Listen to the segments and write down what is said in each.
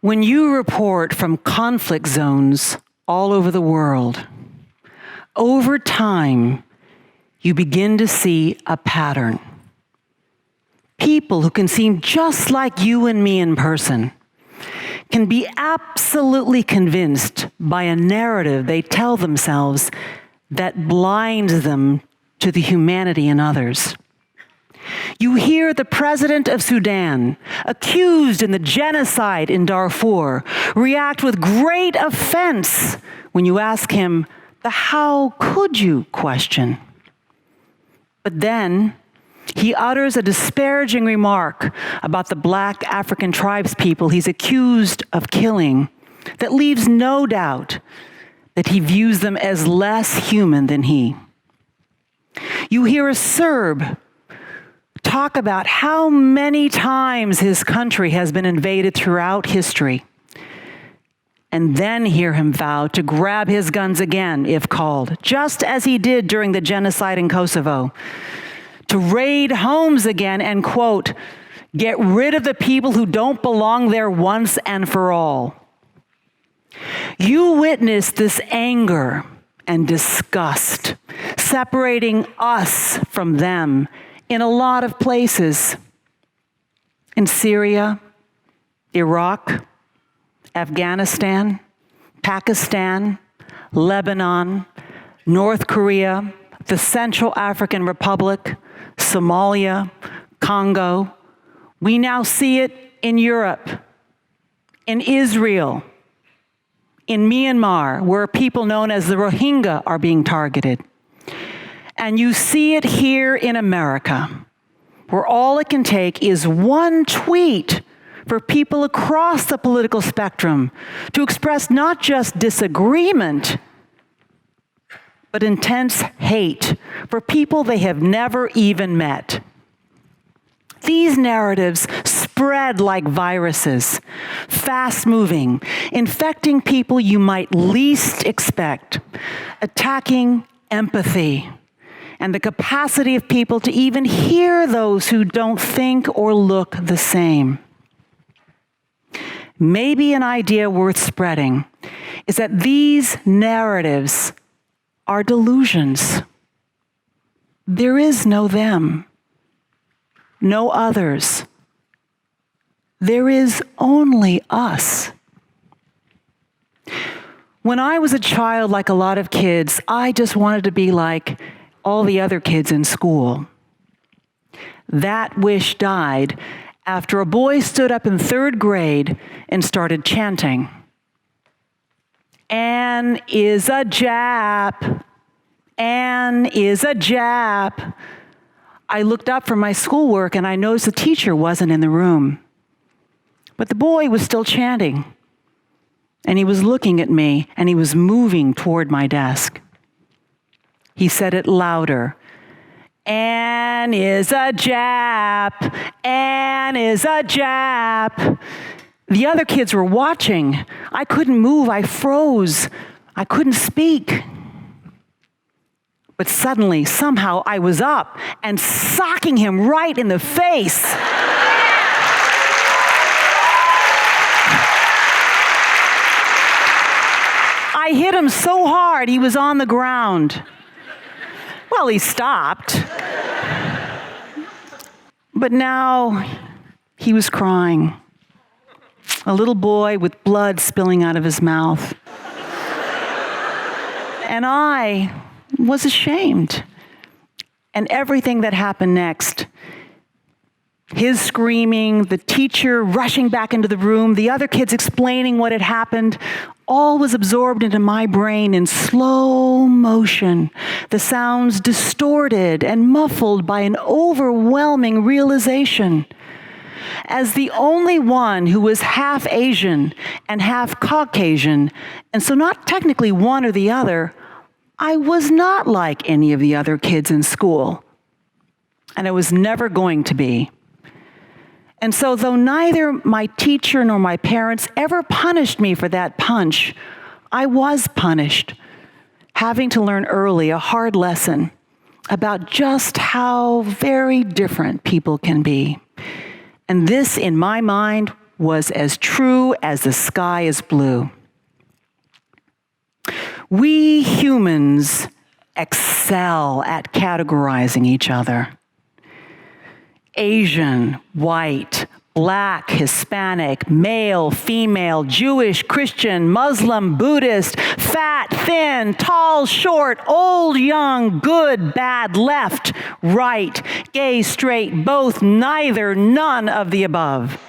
When you report from conflict zones all over the world, over time, you begin to see a pattern. People who can seem just like you and me in person can be absolutely convinced by a narrative they tell themselves that blinds them to the humanity in others. You hear the president of Sudan, accused in the genocide in Darfur, react with great offense when you ask him the "how could you" question. But then he utters a disparaging remark about the Black African tribespeople he's accused of killing that leaves no doubt that he views them as less human than he. You hear a Serb talk about how many times his country has been invaded throughout history, and then hear him vow to grab his guns again if called, just as he did during the genocide in Kosovo, to raid homes again and, quote, get rid of the people who don't belong there once and for all. You witness this anger and disgust, separating us from them in a lot of places. In Syria, Iraq, Afghanistan, Pakistan, Lebanon, North Korea, the Central African Republic, Somalia, Congo. We now see it in Europe, in Israel, in Myanmar, where people known as the Rohingya are being targeted. And you see it here in America, where all it can take is one tweet for people across the political spectrum to express not just disagreement, but intense hate for people they have never even met. These narratives spread like viruses, fast-moving, infecting people you might least expect, attacking empathy and the capacity of people to even hear those who don't think or look the same. Maybe an idea worth spreading is that these narratives are delusions. There is no them, no others. There is only us. When I was a child, like a lot of kids, I just wanted to be like all the other kids in school. That wish died after a boy stood up in 3rd grade and started chanting, "Anne is a Jap. Anne is a Jap." I looked up from my schoolwork and I noticed the teacher wasn't in the room. But the boy was still chanting. And he was looking at me and he was moving toward my desk. He said it louder. "Anne is a Jap. Anne is a Jap." The other kids were watching. I couldn't move. I froze. I couldn't speak. But suddenly, somehow, I was up and socking him right in the face. I hit him so hard, he was on the ground. Well, he stopped. But now he was crying. A little boy with blood spilling out of his mouth. And I was ashamed. And everything that happened next, his screaming, the teacher rushing back into the room, the other kids explaining what had happened, all was absorbed into my brain in slow motion, the sounds distorted and muffled by an overwhelming realization. As the only one who was half Asian and half Caucasian, and so not technically one or the other, I was not like any of the other kids in school. And I was never going to be. And so though neither my teacher nor my parents ever punished me for that punch, I was punished, having to learn early a hard lesson about just how very different people can be. And this, in my mind, was as true as the sky is blue. We humans excel at categorizing each other. Asian, white, Black, Hispanic, male, female, Jewish, Christian, Muslim, Buddhist, fat, thin, tall, short, old, young, good, bad, left, right, gay, straight, both, neither, none of the above.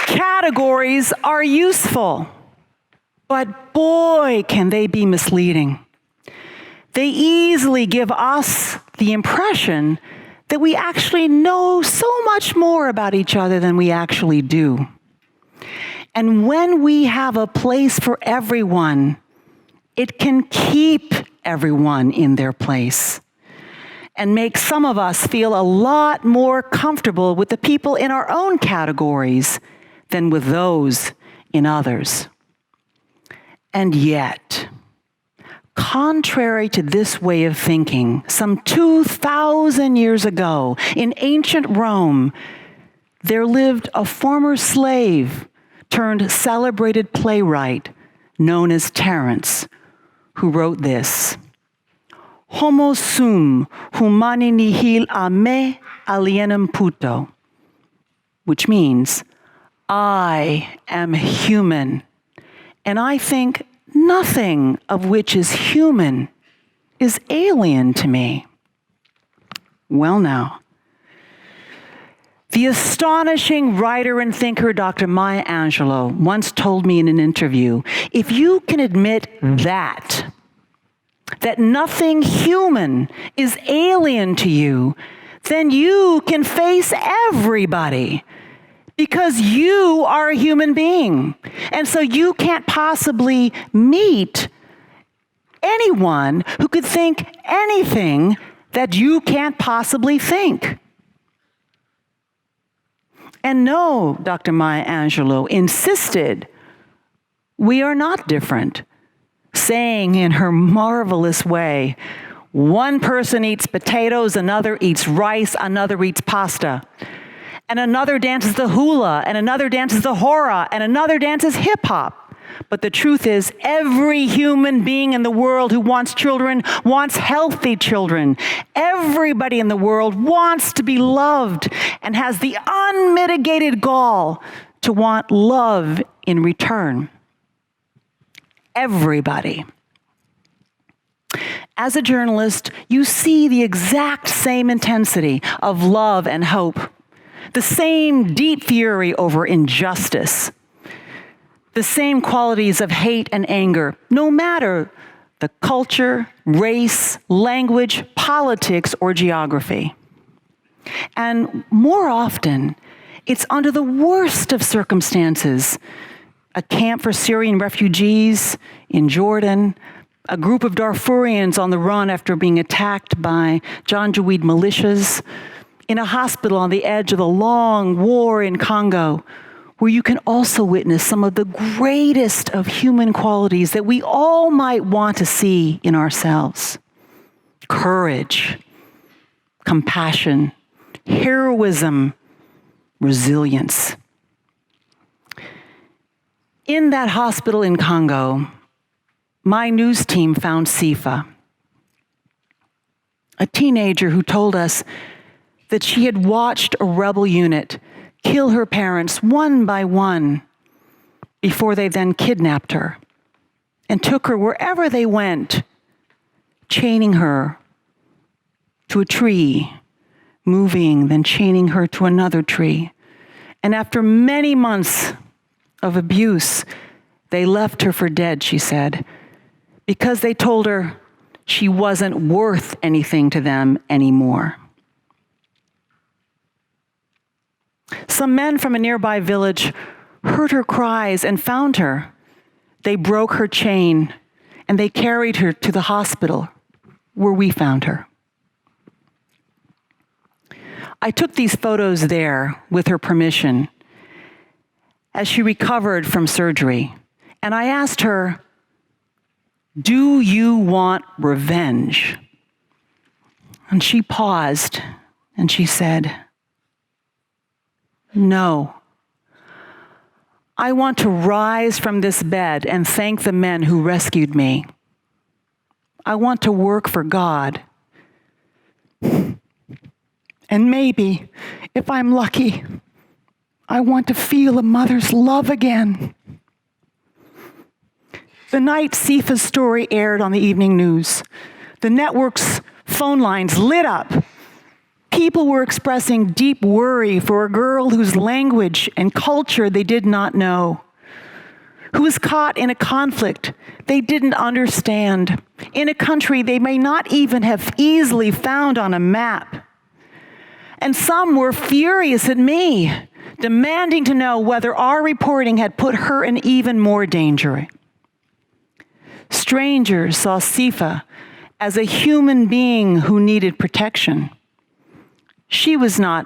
Categories are useful, but boy, can they be misleading. They easily give us the impression that we actually know so much more about each other than we actually do. And when we have a place for everyone, it can keep everyone in their place and make some of us feel a lot more comfortable with the people in our own categories than with those in others. And yet, contrary to this way of thinking, some 2,000 years ago in ancient Rome, there lived a former slave turned celebrated playwright known as Terence, who wrote this: Homo sum humani nihil a me alienum puto, which means, I am human, and I think nothing of which is human is alien to me. Well now, the astonishing writer and thinker Dr. Maya Angelou once told me in an interview, if you can admit that nothing human is alien to you, then you can face everybody. Because you are a human being. And so you can't possibly meet anyone who could think anything that you can't possibly think. And no, Dr. Maya Angelou insisted, we are not different, saying in her marvelous way, one person eats potatoes, another eats rice, another eats pasta. And another dances the hula, and another dances the hora, and another dances hip-hop. But the truth is, every human being in the world who wants children wants healthy children. Everybody in the world wants to be loved and has the unmitigated gall to want love in return. Everybody. As a journalist, you see the exact same intensity of love and hope. The same deep fury over injustice, the same qualities of hate and anger, no matter the culture, race, language, politics, or geography. And more often, it's under the worst of circumstances, a camp for Syrian refugees in Jordan, a group of Darfurians on the run after being attacked by Janjaweed militias, in a hospital on the edge of the long war in Congo, where you can also witness some of the greatest of human qualities that we all might want to see in ourselves. Courage, compassion, heroism, resilience. In that hospital in Congo, my news team found Sifa, a teenager who told us that she had watched a rebel unit kill her parents one by one before they then kidnapped her and took her wherever they went, chaining her to a tree, moving, then chaining her to another tree. And after many months of abuse, they left her for dead, she said, because they told her she wasn't worth anything to them anymore. Some men from a nearby village heard her cries and found her. They broke her chain and they carried her to the hospital where we found her. I took these photos there with her permission as she recovered from surgery, and I asked her, "Do you want revenge?" And she paused and she said, No. I want to rise from this bed and thank the men who rescued me. I want to work for God. And maybe, if I'm lucky, I want to feel a mother's love again. The night Sifa's story aired on the evening news, the network's phone lines lit up. People were expressing deep worry for a girl whose language and culture they did not know, who was caught in a conflict they didn't understand, in a country they may not even have easily found on a map. And some were furious at me, demanding to know whether our reporting had put her in even more danger. Strangers saw Sifa as a human being who needed protection. She was not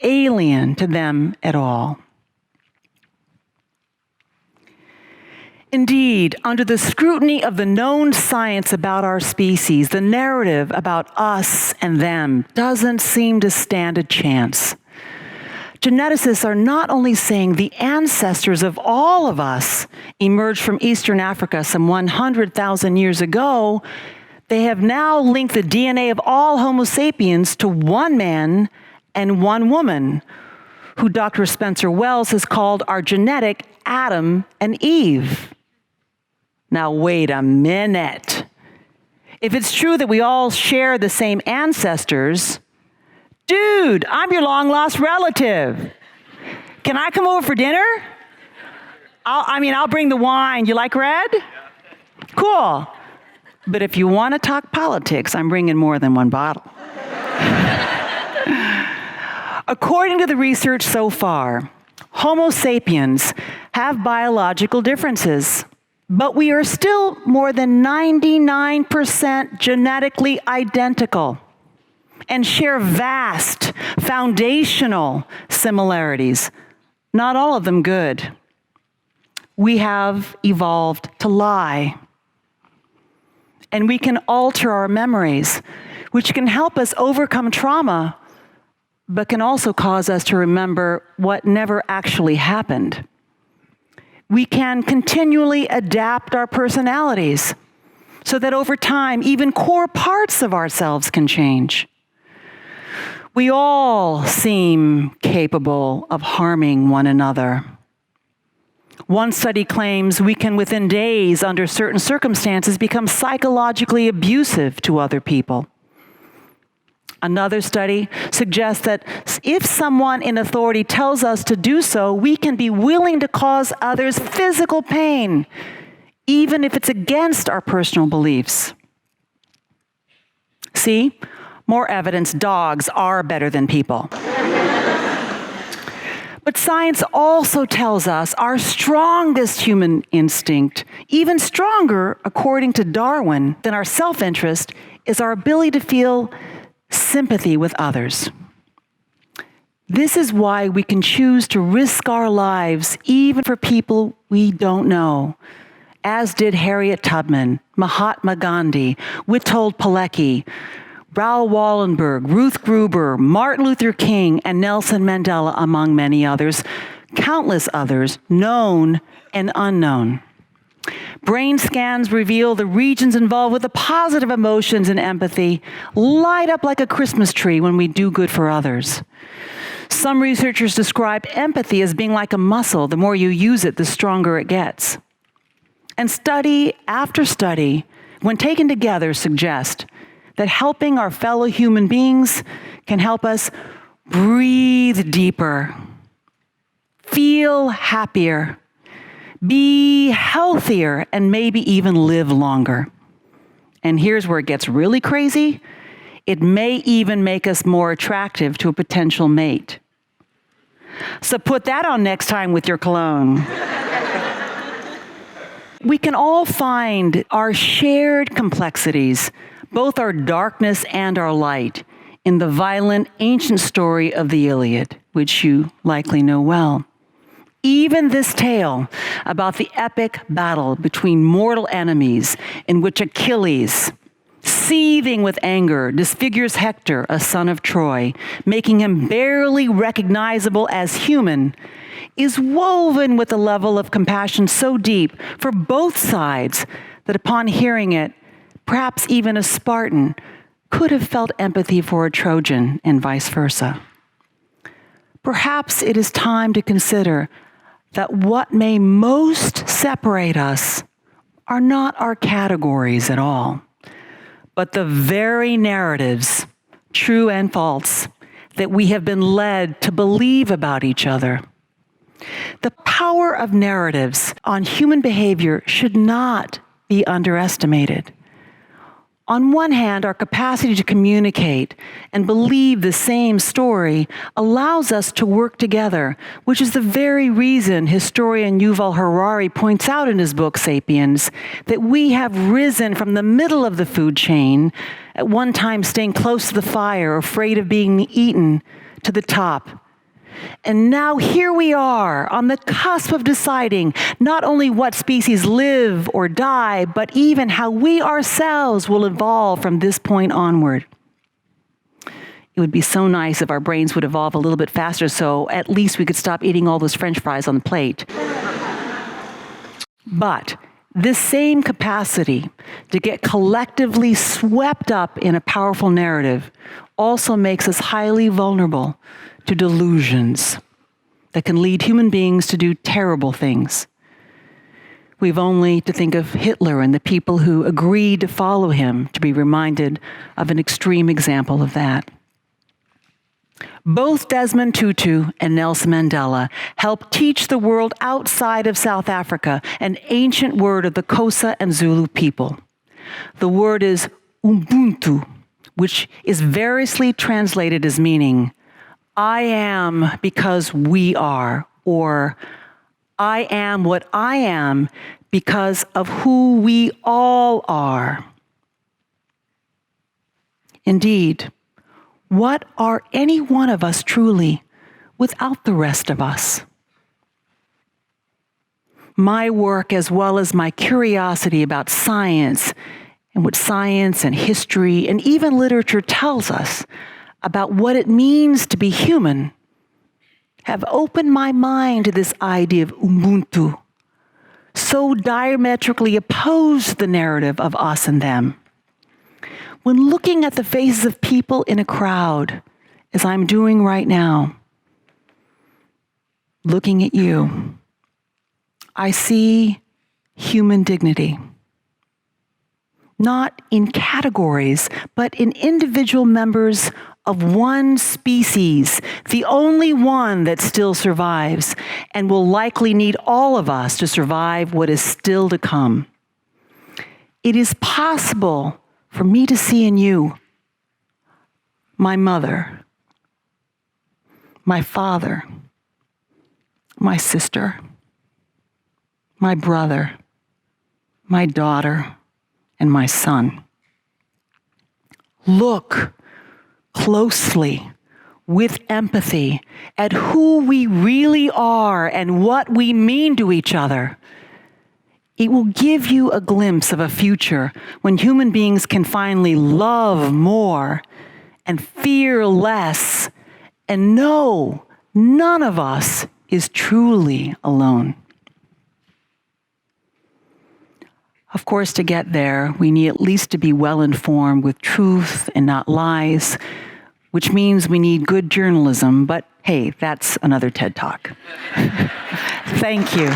alien to them at all. Indeed, under the scrutiny of the known science about our species, the narrative about us and them doesn't seem to stand a chance. Geneticists are not only saying the ancestors of all of us emerged from Eastern Africa some 100,000 years ago, they have now linked the DNA of all Homo sapiens to one man and one woman, who Dr. Spencer Wells has called our genetic Adam and Eve. Now, wait a minute. If it's true that we all share the same ancestors, dude, I'm your long-lost relative. Can I come over for dinner? I'll bring the wine. You like red? Cool. But if you want to talk politics, I'm bringing more than one bottle. According to the research so far, Homo sapiens have biological differences, but we are still more than 99% genetically identical and share vast foundational similarities, not all of them good. We have evolved to lie. And we can alter our memories, which can help us overcome trauma, but can also cause us to remember what never actually happened. We can continually adapt our personalities so that over time, even core parts of ourselves can change. We all seem capable of harming one another. One study claims we can, within days, under certain circumstances, become psychologically abusive to other people. Another study suggests that if someone in authority tells us to do so, we can be willing to cause others physical pain, even if it's against our personal beliefs. See, more evidence dogs are better than people. But science also tells us our strongest human instinct, even stronger, according to Darwin, than our self-interest, is our ability to feel sympathy with others. This is why we can choose to risk our lives even for people we don't know, as did Harriet Tubman, Mahatma Gandhi, Witold Pilecki, Raoul Wallenberg, Ruth Gruber, Martin Luther King, and Nelson Mandela, among many others, countless others, known and unknown. Brain scans reveal the regions involved with the positive emotions and empathy light up like a Christmas tree when we do good for others. Some researchers describe empathy as being like a muscle. The more you use it, the stronger it gets. And study after study, when taken together, suggest that helping our fellow human beings can help us breathe deeper, feel happier, be healthier, and maybe even live longer. And here's where it gets really crazy. It may even make us more attractive to a potential mate. So put that on next time with your cologne. We can all find our shared complexities, both our darkness and our light, in the violent ancient story of the Iliad, which you likely know well. Even this tale about the epic battle between mortal enemies in which Achilles seething with anger, disfigures Hector, a son of Troy, making him barely recognizable as human, is woven with a level of compassion so deep for both sides that upon hearing it, perhaps even a Spartan could have felt empathy for a Trojan and vice versa. Perhaps it is time to consider that what may most separate us are not our categories at all, but the very narratives, true and false, that we have been led to believe about each other. The power of narratives on human behavior should not be underestimated. On one hand, our capacity to communicate and believe the same story allows us to work together, which is the very reason historian Yuval Harari points out in his book, Sapiens, that we have risen from the middle of the food chain, at one time staying close to the fire, afraid of being eaten, to the top. And now here we are on the cusp of deciding not only what species live or die, but even how we ourselves will evolve from this point onward. It would be so nice if our brains would evolve a little bit faster, so at least we could stop eating all those French fries on the plate. But this same capacity to get collectively swept up in a powerful narrative also makes us highly vulnerable to delusions that can lead human beings to do terrible things. We've only to think of Hitler and the people who agreed to follow him to be reminded of an extreme example of that. Both Desmond Tutu and Nelson Mandela helped teach the world outside of South Africa an ancient word of the Xhosa and Zulu people. The word is Ubuntu, which is variously translated as meaning I am because we are, or I am what I am because of who we all are. Indeed, what are any one of us truly without the rest of us? My work, as well as my curiosity about science and what science and history and even literature tells us about what it means to be human, have opened my mind to this idea of Ubuntu, so diametrically opposed to the narrative of us and them. When looking at the faces of people in a crowd, as I'm doing right now, looking at you, I see human dignity. Not in categories, but in individual members of one species, the only one that still survives and will likely need all of us to survive what is still to come. It is possible for me to see in you my mother, my father, my sister, my brother, my daughter, and my son. Look closely with empathy at who we really are and what we mean to each other. It will give you a glimpse of a future when human beings can finally love more and fear less and know none of us is truly alone. Of course, to get there, we need at least to be well-informed with truth and not lies, which means we need good journalism, but hey, that's another TED Talk. Thank you.